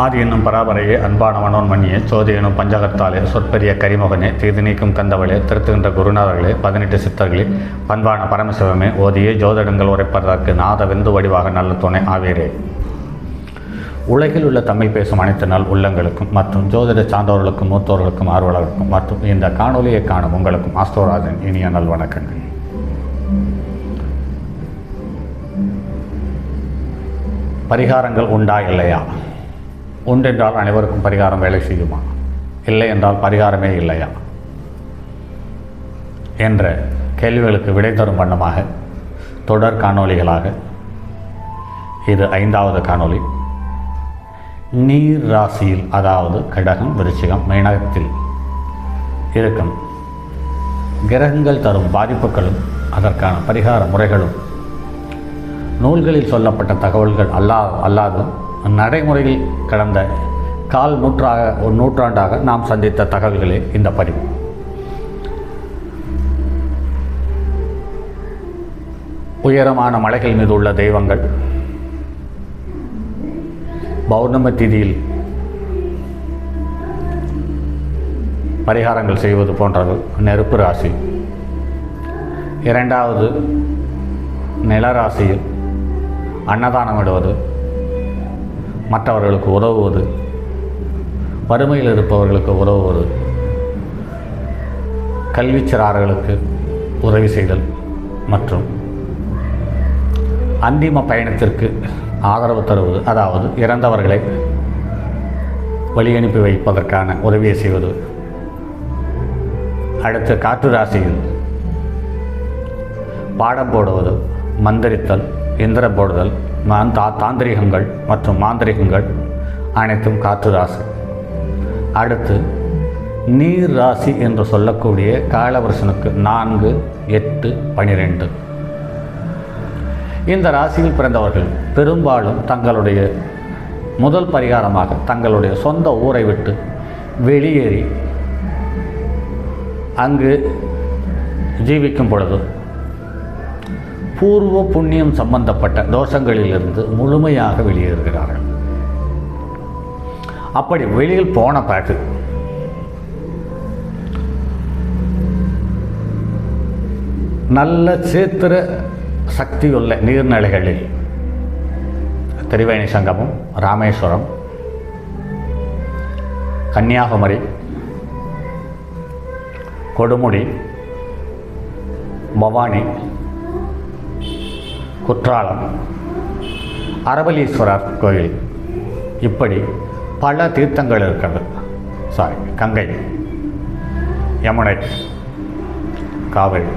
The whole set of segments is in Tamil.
ஆதி என்னும் பராபரையே அன்பான மனோன்மணியே சோதி எனும் பஞ்சகத்தாலே சொற்பெரிய கரிமுகனே தீது நீக்கும் கந்தவளே திருத்துகின்ற குருநாதர்களே 18 சித்தர்களே பண்பான பரமசிவமே ஓதியே ஜோதிடங்கள் உரைப்பதற்கு நாத வெந்து வடிவாக நல்ல துணை ஆவீரே. உலகில் உள்ள தமிழ் பேசும் அனைத்து நாள் உள்ளங்களுக்கும் மற்றும் ஜோதிட சார்ந்தவர்களுக்கும் மூத்தோர்களுக்கும் ஆர்வலர்களுக்கும் மற்றும் இந்த காணொலியை காணும் உங்களுக்கும் ஆஸ்ட்ரோராஜன் இனிய நல்வணக்கங்கள். பரிகாரங்கள் உண்டா இல்லையா? உண்டென்றால் அனைவருக்கும் பரிகாரம் வேலை செய்யுமா? இல்லை என்றால் பரிகாரமே இல்லையா என்ற கேள்விகளுக்கு விடை தரும் வண்ணமாக தொடர் காணொளிகளாக இது 5வது காணொளி. நீர் ராசியில், அதாவது கடகம், விருச்சிகம், மீனத்தில் இருக்கும் கிரகங்கள் தரும் பாதிப்புகளும் அதற்கான பரிகார முறைகளும் நூல்களில் சொல்லப்பட்ட தகவல்கள் அல்லாது நடைமுறையில் கடந்த நூற்றாண்டாக நாம் சந்தித்த தகவல்களே இந்த பதிவு. உயரமான மலைகள் மீது உள்ள தெய்வங்கள், பௌர்ணமி திதியில் பரிகாரங்கள் செய்வது போன்றது. நெருப்பு ராசி. 2வது நிலராசியில் அன்னதானம் இடுவது, மற்றவர்களுக்கு உதவுவது, வறுமையில் இருப்பவர்களுக்கு உதவுவது, கல்விச்சிறார்களுக்கு உதவி செய்தல் மற்றும் அந்திம பயணத்திற்கு ஆதரவு தருவது, அதாவது இறந்தவர்களை வழி அனுப்பி வைப்பதற்கான உதவியை செய்வது. அடுத்து காற்று ராசியில் பாடம் போடுவது, மந்திரித்தல், எந்திரம் போடுதல், தாந்திரிகங்கள் மற்றும் மாந்திரிகங்கள் அனைத்தும் காற்று ராசி. அடுத்து நீர் ராசி என்று சொல்லக்கூடிய காலவர்ஷனுக்கு 4, 8, 12 இந்த ராசியில் பிறந்தவர்கள் பெரும்பாலும் தங்களுடைய முதல் பரிகாரமாக தங்களுடைய சொந்த ஊரை விட்டு வெளியேறி அங்கு ஜீவிக்கும் பொழுது பூர்வ புண்ணியம் சம்பந்தப்பட்ட தோஷங்களிலிருந்து முழுமையாக வெளியேறுகிறார்கள். அப்படி வெளியில் போன பிறகு நல்ல சேத்திர சக்தியுள்ள நீர்நிலைகளில் திரிவேணி சங்கமம், ராமேஸ்வரம், கன்னியாகுமரி, கொடுமுடி, பவானி, குற்றாலம், அரவலீஸ்வரர் கோயில், இப்படி பல தீர்த்தங்கள் இருக்கிறது. கங்கை, யமுனை, காவிரி,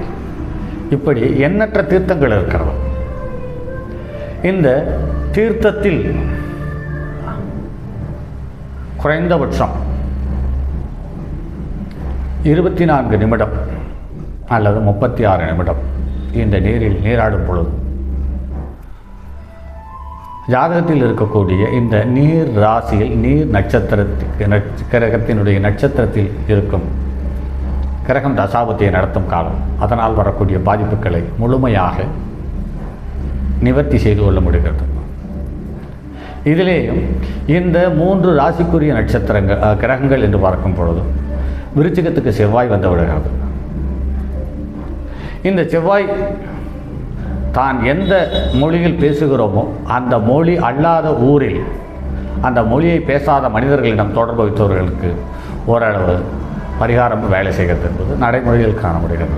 இப்படி எண்ணற்ற தீர்த்தங்கள் இருக்கிறது. இந்த தீர்த்தத்தில் குறைந்தபட்சம் 24 நிமிடம் அல்லது 36 நிமிடம் இந்த நீரில் நீராடும் பொழுது ஜாதகத்தில் இருக்கக்கூடிய இந்த நீர் ராசியில் நீர் கிரகத்தினுடைய நட்சத்திரத்தில் இருக்கும் கிரகம் தசாபதியை நடத்தும் காலம். அதனால் வரக்கூடிய பாதிப்புகளை முழுமையாக நிவர்த்தி செய்து கொள்ள முடிகிறது. இதிலேயும் இந்த 3 ராசிக்குரிய கிரகங்கள் என்று பார்க்கும் பொழுது விருச்சிகத்துக்கு செவ்வாய் வந்து விடுகிறது. இந்த செவ்வாய் தான் எந்த மொழியில் பேசுகிறோமோ அந்த மொழி அல்லாத ஊரில் அந்த மொழியை பேசாத மனிதர்களிடம் தொடர்பு வைத்தவர்களுக்கு ஓரளவு பரிகாரம் வேலை செய்கிறது என்பது நடைமுறையில் காண முடிகிறது.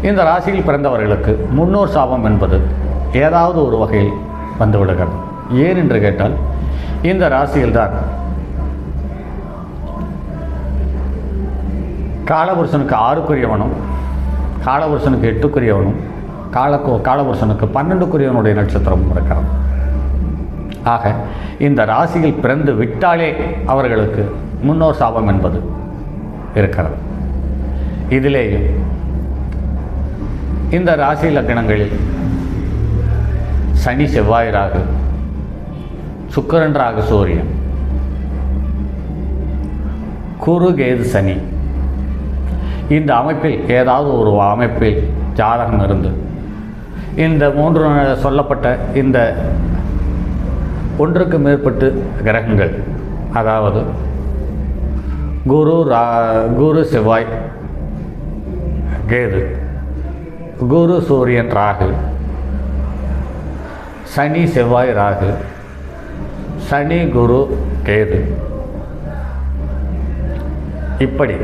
இந்த ராசியில் பிறந்தவர்களுக்கு முன்னோர் சாபம் என்பது ஏதாவது ஒரு வகையில் வந்துவிடுகிறது. ஏன் என்று கேட்டால் இந்த ராசியில்தான் காலபுருஷனுக்கு 6க்குரியவனும் காலபுருஷனுக்கு 8க்குரியவனும் காலபுருஷனுக்கு 12க்குரியவனுடைய நட்சத்திரமும் இருக்கிறது. ஆக இந்த ராசியில் பிறந்து விட்டாலே அவர்களுக்கு முன்னோர் சாபம் என்பது இருக்கிறது. இதிலேயும் இந்த ராசி லக்னங்களில் சனி, செவ்வாய், ராகு, சுக்கிரன், ராகு, சூரியன், குரு, கேது, சனி, இந்த அமைப்பில் ஏதாவது ஒரு அமைப்பில் ஜாதகம் இருந்து இந்த 3 சொல்லப்பட்ட இந்த ஒன்றுக்கு மேற்பட்டு கிரகங்கள், அதாவது குரு செவ்வாய் கேது, குரு சூரியன் ராகு, சனி செவ்வாய் ராகு, சனி குரு கேது, இப்படி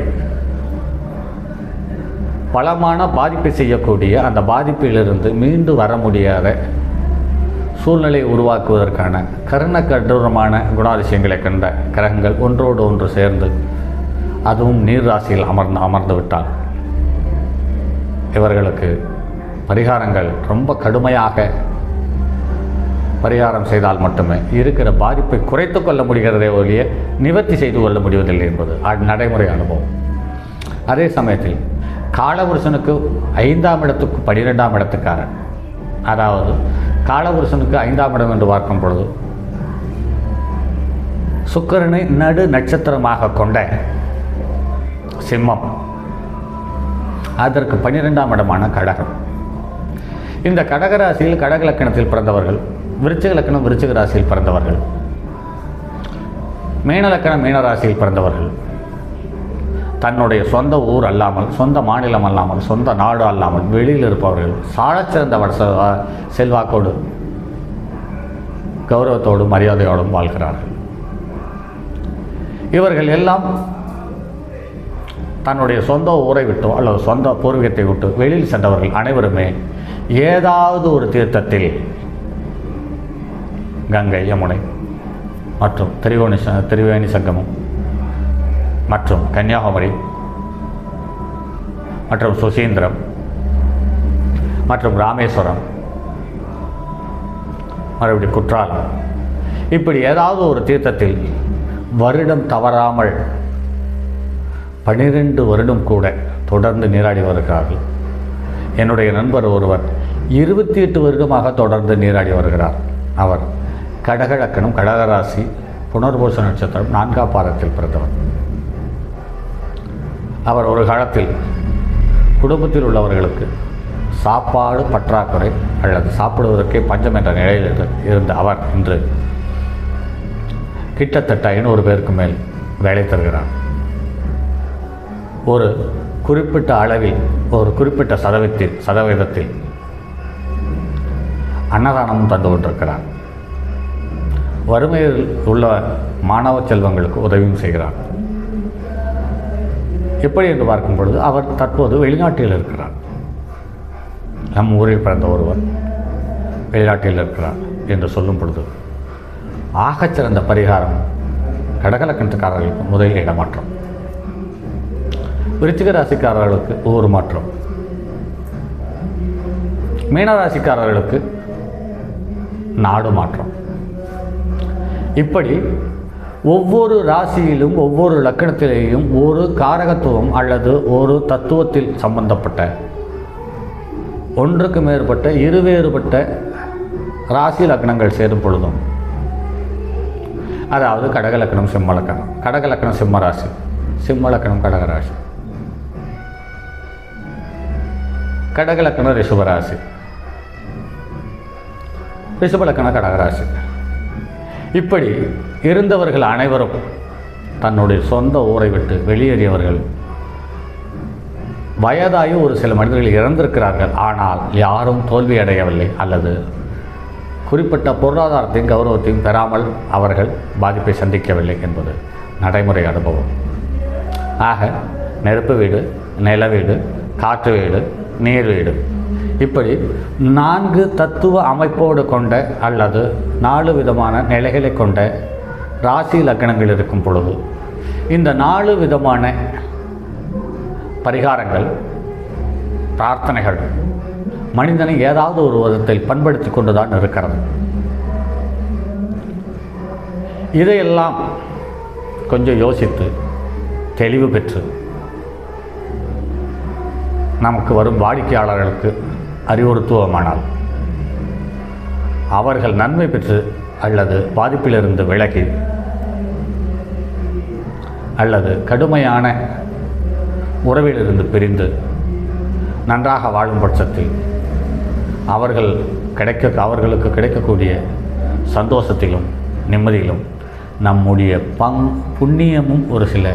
பலமான பாதிப்பை செய்யக்கூடிய அந்த பாதிப்பிலிருந்து மீண்டு வர முடியாத சூழ்நிலை உருவாக்குவதற்கான கருணக்கடூரமான குணாதிசயங்களை கண்ட கிரகங்கள் ஒன்றோடு ஒன்று சேர்ந்து, அதுவும் நீர் ராசியில் அமர்ந்து விட்டால் இவர்களுக்கு பரிகாரங்கள் ரொம்ப கடுமையாக பரிகாரம் செய்தால் மட்டுமே இருக்கிற பாதிப்பை குறைத்து கொள்ள முடிகிறதே ஒழிய நிவர்த்தி செய்து கொள்ள முடிவதில்லை என்பது நடைமுறை அனுபவம். அதே சமயத்தில் காலபுருஷனுக்கு 5ஆம் இடத்துக்கு 12ஆம் இடத்துக்காரன், அதாவது காலபுருஷனுக்கு 5ஆம் இடம் என்று பார்க்கும் பொழுது சுக்கிரனை நடு நட்சத்திரமாக கொண்ட சிம்மம், அதற்கு 12ஆம் இடமான கடகம். இந்த கடகராசியில் கடக லக்கணத்தில் பிறந்தவர்கள், விருச்சிக லக்கணம் விருச்சிக ராசியில் பிறந்தவர்கள், மீன லக்கணம் மீன ராசியில் பிறந்தவர்கள், தன்னுடைய சொந்த ஊர் அல்லாமல், சொந்த மாநிலம் அல்லாமல், சொந்த நாடு அல்லாமல் வெளியில் இருப்பவர்கள் சாலச்சிறந்த செல்வாக்கோடு கௌரவத்தோடும் மரியாதையோடும் வாழ்கிறார்கள். இவர்கள் எல்லாம் தன்னுடைய சொந்த ஊரை விட்டோ அல்லது சொந்த பூர்வீகத்தை விட்டு வெளியில் சென்றவர்கள் அனைவருமே ஏதாவது ஒரு தீர்த்தத்தில் கங்கை, யமுனை மற்றும் திரிவேணி சங்கமம் மற்றும் கன்னியாகுமரி மற்றும் சுசீந்திரம் மற்றும் ராமேஸ்வரம், மறுபடியும் குற்றாலம், இப்படி ஏதாவது ஒரு தீர்த்தத்தில் வருடம் தவறாமல் 12 வருடம் கூட தொடர்ந்து நீராடி வருகிறார்கள். என்னுடைய நண்பர் ஒருவர் 28 வருடமாக தொடர்ந்து நீராடி வருகிறார். அவர் கடக லக்கணம் கடகராசி புனர்பூச நட்சத்திரம் 4ஆம் பாதத்தில் பிறந்தவர். அவர் ஒரு காலத்தில் குடும்பத்தில் உள்ளவர்களுக்கு சாப்பாடு பற்றாக்குறை அல்லது சாப்பிடுவதற்கே பஞ்சம் என்ற நிலையில் இருந்த அவர் இன்று கிட்டத்தட்ட 500 பேருக்கு மேல் வேலை தருகிறார். ஒரு குறிப்பிட்ட அளவில், ஒரு குறிப்பிட்ட சதவீதத்தில் அன்னதானமும் தந்து கொண்டிருக்கிறார். வறுமையில் உள்ள மாணவ செல்வங்களுக்கு உதவியும் செய்கிறார். எப்படி என்று பார்க்கும் பொழுது அவர் தற்போது வெளிநாட்டில் இருக்கிறார். நம் ஊரில் பிறந்த ஒருவர் வெளிநாட்டில் இருக்கிறார் என்று சொல்லும் பொழுது ஆகச்சிறந்த பரிகாரம் கடகலக்கணத்துக்காரர்களுக்கு முதலில் இடமாற்றம், விருச்சிக ராசிக்காரர்களுக்கு ஊர் மாற்றம், மீனராசிக்காரர்களுக்கு நாடு மாற்றம். இப்படி ஒவ்வொரு ராசியிலும் ஒவ்வொரு லக்கணத்திலேயும் ஒரு காரகத்துவம் அல்லது ஒரு தத்துவத்தில் சம்பந்தப்பட்ட ஒன்றுக்கு மேற்பட்ட இருவேறுபட்ட ராசி லக்கணங்கள் சேரும் பொழுதும், அதாவது கடகலக்கணம் சிம்ம லக்கணம், கடகலக்கணம் சிம்ம ராசி, சிம்ம லக்கணம் கடகராசி, கடகலக்கணம் ரிஷபராசி, ரிஷபலக்கணம் கடகராசி. இப்படி இருந்தவர்கள் அனைவரும் தன்னுடைய சொந்த ஊரை விட்டு வெளியேறியவர்கள். வயதாகி ஒரு சில மனிதர்கள் இறந்திருக்கிறார்கள். ஆனால் யாரும் தோல்வி அடையவில்லை அல்லது குறிப்பிட்ட பொருளாதாரத்தையும் கௌரவத்தையும் பெறாமல் அவர்கள் பாதிப்பை சந்திக்கவில்லை என்பது நடைமுறை அனுபவம். ஆக நெருப்பு வீடு, நில வீடு, காற்று வீடு, நீர் வீடு, இப்படி 4 தத்துவ அமைப்போடு கொண்ட அல்லது 4 விதமான நிலைகளை கொண்ட ராசி லக்கணங்கள் இருக்கும் பொழுது இந்த 4 விதமான பரிகாரங்கள், பிரார்த்தனைகள் மனிதனை ஏதாவது ஒரு விதத்தில் பண்படுத்தி கொண்டுதான் இருக்கிறது. இதையெல்லாம் கொஞ்சம் யோசித்து தெளிவு பெற்று நமக்கு வரும் வாடிக்கையாளர்களுக்கு அறிவுறுத்துவோமானால் அவர்கள் நன்மை பெற்று அல்லது பாதிப்பிலிருந்து விலகி அல்லது கடுமையான உறவிலிருந்து பிரிந்து நன்றாக வாழும் பட்சத்தில் அவர்களுக்கு கிடைக்கக்கூடிய சந்தோஷத்திலும் நிம்மதியிலும் நம்முடைய புண்ணியமும் ஒரு சில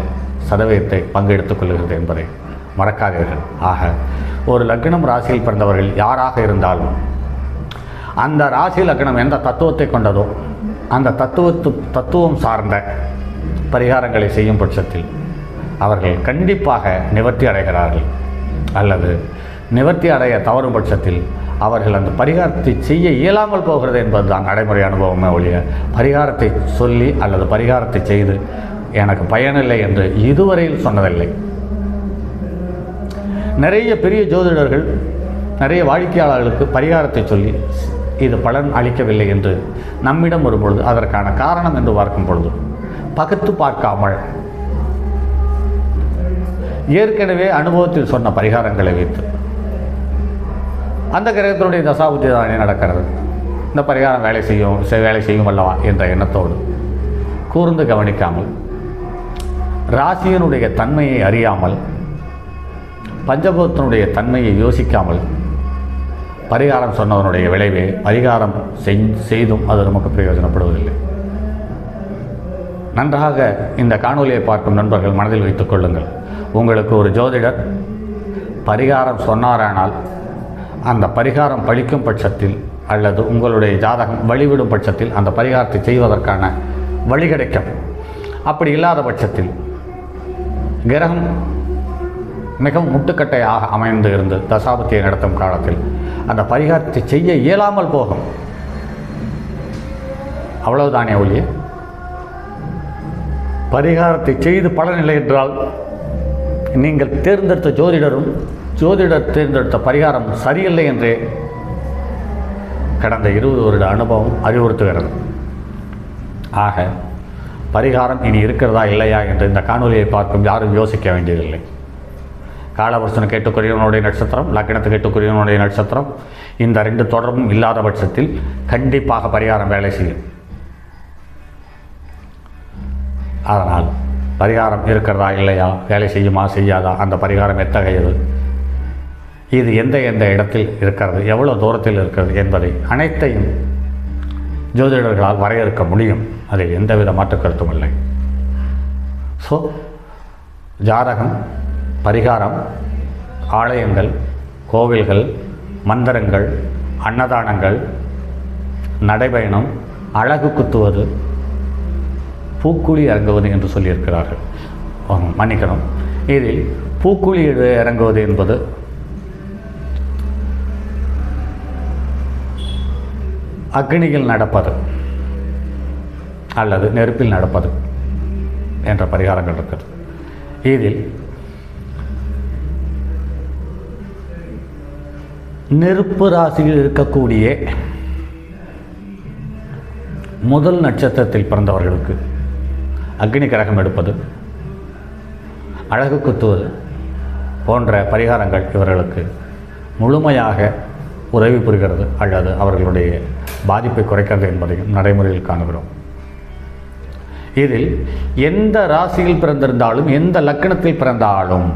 சதவீதத்தை பங்கெடுத்துக் கொள்கிறது என்பதை மறக்காதீர்கள். ஆக ஒரு லக்னம் ராசியில் பிறந்தவர்கள் யாராக இருந்தாலும் அந்த ராசி லக்னம் எந்த தத்துவத்தை கொண்டதோ அந்த தத்துவம் சார்ந்த பரிகாரங்களை செய்யும் பட்சத்தில் அவர்கள் கண்டிப்பாக நிவர்த்தி அடைகிறார்கள். அல்லது நிவர்த்தி அடைய தவறும் பட்சத்தில் அவர்கள் அந்த பரிகாரத்தை செய்ய இயலாமல் போகிறது என்பதுதான் நடைமுறை அனுபவமே ஒழிய பரிகாரத்தை சொல்லி அல்லது பரிகாரத்தை செய்து எனக்கு பயனில்லை என்று இதுவரையில் சொன்னதில்லை. நிறைய பெரிய ஜோதிடர்கள் நிறைய வாடிக்கையாளர்களுக்கு பரிகாரத்தை சொல்லி இது பலன் அளிக்கவில்லை என்று நம்மிடம் வரும்பொழுது அதற்கான காரணம் என்று பார்க்கும் பொழுது பகுத்து பார்க்காமல் ஏற்கனவே அனுபவத்தில் சொன்ன பரிகாரங்களை வைத்து அந்த கிரகத்தினுடைய தசாபுத்தி தானே நடக்கிறது, இந்த பரிகாரம் வேலை செய்யும் அல்லவா என்ற எண்ணத்தோடு கூர்ந்து கவனிக்காமல் ராசியினுடைய தன்மையை அறியாமல் பஞ்சபூதத்தினுடைய தன்மையை யோசிக்காமல் பரிகாரம் சொன்னதனுடைய விளைவே பரிகாரம் செய்தும் அது நமக்கு பிரயோஜனப்படுவதில்லை. நன்றாக இந்த காணொலியை பார்க்கும் நண்பர்கள் மனதில் வைத்துக் கொள்ளுங்கள். உங்களுக்கு ஒரு ஜோதிடர் பரிகாரம் சொன்னாரானால் அந்த பரிகாரம் பழிக்கும் பட்சத்தில் அல்லது உங்களுடைய ஜாதகம் வழிவிடும் பட்சத்தில் அந்த பரிகாரத்தை செய்வதற்கான வழி கிடைக்கும். அப்படி இல்லாத பட்சத்தில் கிரகம் மிகவும் முட்டுக்கட்டையாக அமைந்து இருந்து தசாபத்தியை நடத்தும் காலத்தில் அந்த பரிகாரத்தை செய்ய இயலாமல் போகும். அவ்வளவுதானே ஒழிய பரிகாரத்தை செய்து பலனில்லை என்றால் நீங்கள் தேர்ந்தெடுத்த ஜோதிடர் தேர்ந்தெடுத்த பரிகாரம் சரியில்லை என்றே கடந்த 20 வருட அனுபவம் அறிவுறுத்துகிறது. ஆக பரிகாரம் இனி இருக்கிறதா இல்லையா என்று இந்த காணொலியை பார்க்கும் யாரும் யோசிக்க வேண்டியதில்லை. காலவர்ஷன் கேட்டுக்குரியவனுடைய நட்சத்திரம், லக்னத்து கேட்டுக்குரியவனுடைய நட்சத்திரம், இந்த 2 தொடர்பும் இல்லாத பட்சத்தில் கண்டிப்பாக பரிகாரம் வேலை செய்யும். அதனால் பரிகாரம் இருக்கிறதா இல்லையா, வேலை செய்யுமா செய்யாதா, அந்த பரிகாரம் எத்தகையது, இது எந்த இடத்தில் இருக்கிறது, எவ்வளோ தூரத்தில் இருக்கிறது என்பதை அனைத்தையும் ஜோதிடர்களால் வரையறுக்க முடியும். அதில் எந்தவித மாற்று கருத்தும் இல்லை. ஸோ ஜாதகம், பரிகாரம், ஆலயங்கள், கோவில்கள், மந்திரங்கள், அன்னதானங்கள், நடைபயணம், அழகு குத்துவது, பூக்குழி இறங்குவது என்று சொல்லியிருக்கிறார்கள். மன்னிக்கணும், இதில் பூக்குழி இறங்குவது என்பது அக்னியில் நடப்பது அல்லது நெருப்பில் நடப்பது என்ற பரிகாரங்கள் இருக்கிறது. இதில் நெருப்பு ராசியில் இருக்கக்கூடிய முதல் நட்சத்திரத்தில் பிறந்தவர்களுக்கு அக்னி கிரகம் எடுப்பது, அழகு குத்துவது போன்ற பரிகாரங்கள் இவர்களுக்கு முழுமையாக உதவி புரிகிறது அல்லது அவர்களுடைய பாதிப்பை குறைக்கிறது என்பதையும் நடைமுறையில் காணுகிறோம். இதில் எந்த ராசியில் பிறந்திருந்தாலும் எந்த லக்னத்தில் பிறந்தாலும்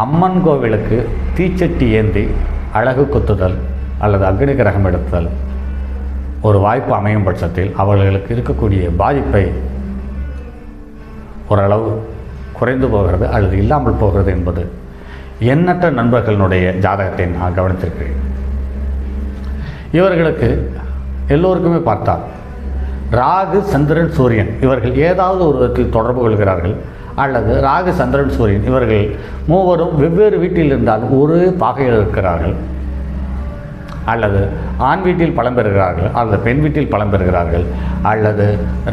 அம்மன் கோவிலுக்கு தீச்சட்டி ஏந்தி அழகு குத்துதல் அல்லது அக்னி கிரகம் எடுத்தல் ஒரு வாய்ப்பு அமையும் பட்சத்தில் அவர்களுக்கு இருக்கக்கூடிய பாதிப்பை ஓரளவு குறைந்து போகிறது அல்லது இல்லாமல் போகிறது என்பது எண்ணற்ற நண்பர்களுடைய ஜாதகத்தை நான் கவனித்திருக்கிறேன். இவர்களுக்கு எல்லோருக்குமே பார்த்தால் ராகு, சந்திரன், சூரியன் இவர்கள் ஏதாவது ஒரு விதத்தில் தொடர்பு கொள்கிறார்கள். அல்லது ராகு, சந்திரன், சூரியன் இவர்கள் மூவரும் வெவ்வேறு வீட்டில் இருந்தாலும் ஒரு பாகையில் இருக்கிறார்கள். அல்லது ஆண் வீட்டில் பலம் பெறுகிறார்கள் அல்லது பெண் வீட்டில் பலம் பெறுகிறார்கள். அல்லது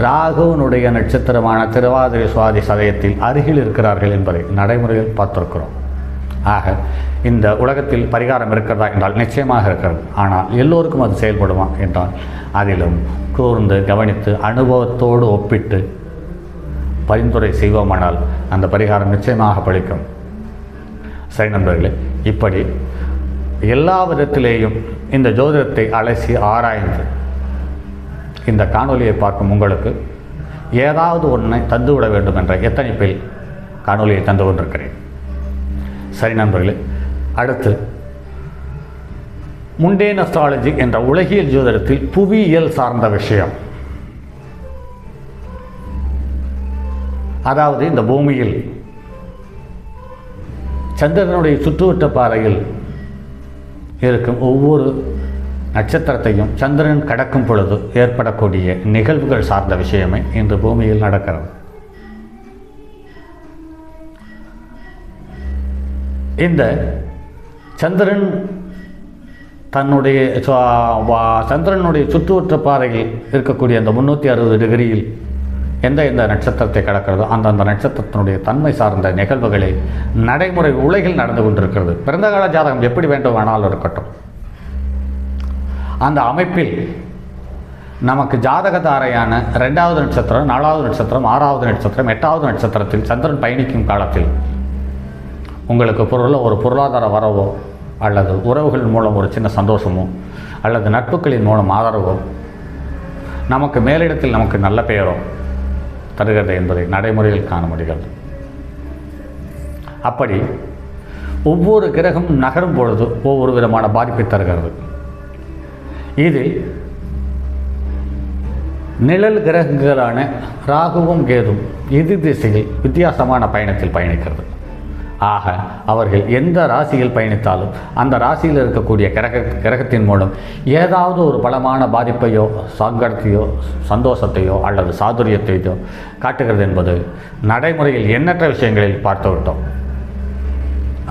ராகுவனுடைய நட்சத்திரமான திருவாதிரை, சுவாதி, சதயத்தில் அருகில் இருக்கிறார்கள் என்பதை நடைமுறையில் பார்த்திருக்கிறோம். ஆக இந்த உலகத்தில் பரிகாரம் இருக்கிறதா என்றால் நிச்சயமாக இருக்கிறது. ஆனால் எல்லோருக்கும் அது செயல்படுமா என்றால் அதிலும் கூர்ந்து கவனித்து அனுபவத்தோடு ஒப்பிட்டு பரிந்துரை செய்வோமானால் அந்த பரிகாரம் நிச்சயமாக பலிக்கும். சரி நண்பர்களே, இப்படி எல்லா விதத்திலேயும் இந்த ஜோதிடத்தை அலசி ஆராய்ந்து இந்த காணொலியை பார்க்கும் உங்களுக்கு ஏதாவது ஒன்றை தந்துவிட வேண்டும் என்ற எத்தனைப்பில் காணொலியை தந்து கொண்டிருக்கிறேன். சரி நண்பர்களே, அடுத்து முண்டேன் அஸ்ட்ராலஜி என்ற உலகியல் ஜோதிடத்தில் புவியியல் சார்ந்த விஷயம். அதாவது இந்த பூமியில் சந்திரனுடைய சுற்றுவட்ட பாதையில் இருக்கும் ஒவ்வொரு நட்சத்திரத்தையும் சந்திரன் கடக்கும் பொழுது ஏற்படக்கூடிய நிகழ்வுகள் சார்ந்த விஷயமே இன்று பூமியில் நடக்கிறது. இந்த சந்திரன் சந்திரனுடைய சுற்றுவட்ட பாதையில் இருக்கக்கூடிய அந்த 360 டிகிரியில் எந்த நட்சத்திரத்தை கடக்கிறதோ அந்த நட்சத்திரத்தினுடைய தன்மை சார்ந்த நிகழ்வுகளே நடைமுறை உலகில் நடந்து கொண்டிருக்கிறது. பிறந்த கால ஜாதகம் எப்படி வேண்டுமானாலும் இருக்கட்டும், அந்த அமைப்பில் நமக்கு ஜாதகதாரையான 2வது நட்சத்திரம், 4வது நட்சத்திரம், 6வது நட்சத்திரம், 8வது நட்சத்திரத்தில் சந்திரன் பயணிக்கும் காலத்தில் உங்களுக்கு ஒரு பொருளாதார வரவோ அல்லது உறவுகள் மூலம் ஒரு சின்ன சந்தோஷமோ அல்லது நட்புகளின் மூலம் ஆதரவோ நமக்கு மேலிடத்தில் நமக்கு நல்ல பெயரோ தருகிறது என்பதை நடைமுறையில் காண முடிகிறது. அப்படி ஒவ்வொரு கிரகம் நகரும் பொழுது ஒவ்வொரு விதமான பாதிப்பை தருகிறது. இது நிழல் கிரகங்களான ராகுவும் கேதும் எதிர் திசையில் வித்தியாசமான பயணத்தில் பயணிக்கிறது. ஆக அவர்கள் எந்த ராசியில் பயணித்தாலும் அந்த ராசியில் இருக்கக்கூடிய கிரகத்தின் மூலம் ஏதாவது ஒரு பலமான பாதிப்பையோ சங்கடத்தையோ சந்தோஷத்தையோ அல்லது சாதுரியத்தையோ காட்டுகிறது என்பது நடைமுறையில் எண்ணற்ற விஷயங்களில் பார்த்து விட்டோம்.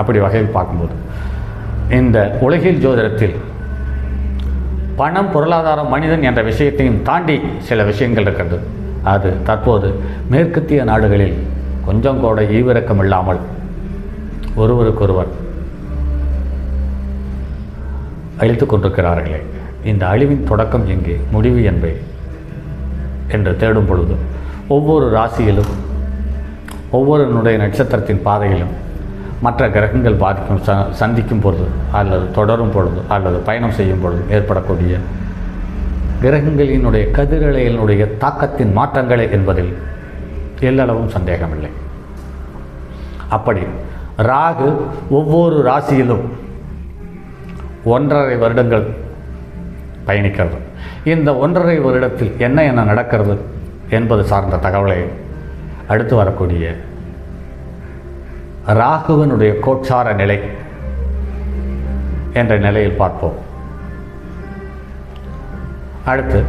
அப்படி வகையில் பார்க்கும்போது இந்த உலகில் ஜோதிடத்தில் பணம், பொருளாதாரம், மனிதன் என்ற விஷயத்தையும் தாண்டி சில விஷயங்கள் இருக்கிறது. அது தற்போது மேற்கத்திய நாடுகளில் கொஞ்சம் கூட ஈவிரக்கம் இல்லாமல் ஒருவருக்கொருவர் அழித்து கொண்டிருக்கிறார்களே, இந்த அழிவின் தொடக்கம் எங்கே, முடிவு என்று தேடும் பொழுது ஒவ்வொரு ராசியிலும் ஒவ்வொருனுடைய நட்சத்திரத்தின் பாதையிலும் மற்ற கிரகங்கள் சந்திக்கும் பொழுது அல்லது தொடரும் பொழுது அல்லது பயணம் செய்யும் பொழுது ஏற்படக்கூடிய கிரகங்களினுடைய கதிரலையினுடைய தாக்கத்தின் மாற்றங்களே என்பதில் எல்லளவும் சந்தேகமில்லை. அப்படி ராகு ஒவ்வொரு ராசியிலும் 1.5 வருடங்கள் பயணிக்கிறது. இந்த 1.5 வருடத்தில் என்ன நடக்கிறது என்பது சார்ந்த தகவலை அடுத்து வரக்கூடிய ராகுவனுடைய கோட்சார நிலை என்ற நிலையில் பார்ப்போம். அடுத்து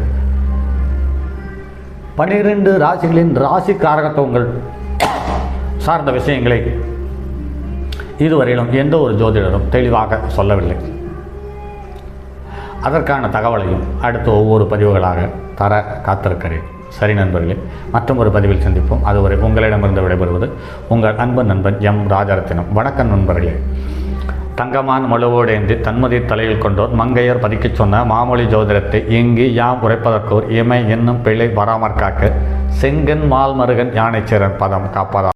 12 ராசிகளின் ராசி காரகத்துவங்கள் சார்ந்த விஷயங்களை இதுவரையிலும் எந்த ஒரு ஜோதிடரும் தெளிவாக சொல்லவில்லை. அதற்கான தகவலையும் அடுத்து ஒவ்வொரு பதிவுகளாக தர காத்திருக்கிறேன். சரி நண்பர்களே, மற்றும் ஒரு பதிவில் சந்திப்போம். அதுவரை உங்களிடமிருந்து விடைபெறுவது உங்கள் அன்பு நண்பன் எம் ராஜரத்தினம். வணக்கம் நண்பர்களே. தங்கமான மழுவோடேந்தி தன்மதி தலையில் கொண்டோர் மங்கையர் பதிக்கச் சொன்ன மாமொழி ஜோதிடத்தை இங்கு யாம் உரைப்பதற்கோர் இமை என்னும் பிழை வராமற் காக்க செங்கன் மால்மருகன் யானைச்சேரன் பதம் காப்பதா.